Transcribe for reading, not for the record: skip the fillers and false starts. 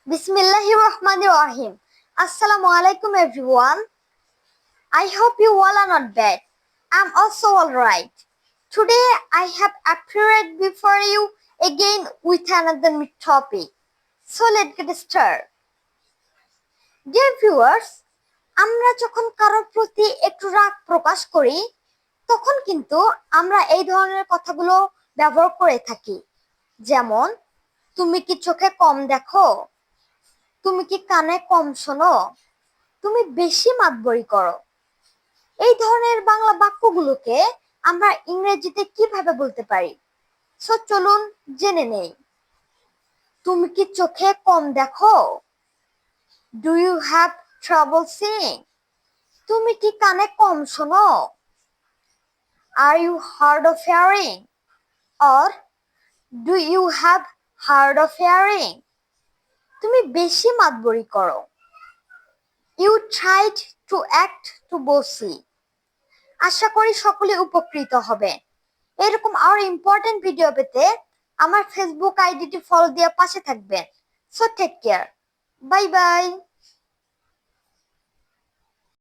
Bismillahirrahmanirrahim. Assalamu alaikum everyone. I hope you all are not bad. I'm also alright. Today I have appeared before you again with another new topic. So let's get started. Dear viewers, আমরা যখন কারোর প্রতি একটু রাগ প্রকাশ করি তখন কিন্তু আমরা এই ধরনের কথাগুলো ব্যবহার করে থাকি। যেমন, তুমি কি চোখে কম দেখো? তুমি কি কানে কম শোনো? তুমি বেশি মাতবরি করো। এই ধরনের বাংলা বাক্যগুলোকে আমরা ইংরেজিতে কিভাবে বলতে পারি? সো চলুন জেনে নেই। তুমি কি চোখে কম দেখো? Do you have trouble seeing? তুমি কি কানে কম শোনো? Are you hard of hearing? Or do you have hard of hearing? তুমি বেশি মাতবরি করো। You tried to act to bossy. আশা করি সকলে উপকৃত হবে। এরকম আরো ইম্পর্টেন্ট ভিডিও পেতে আমার ফেসবুক আইডিটি ফলো দিয়ে পাশে থাকবেন। So take care. Bye by.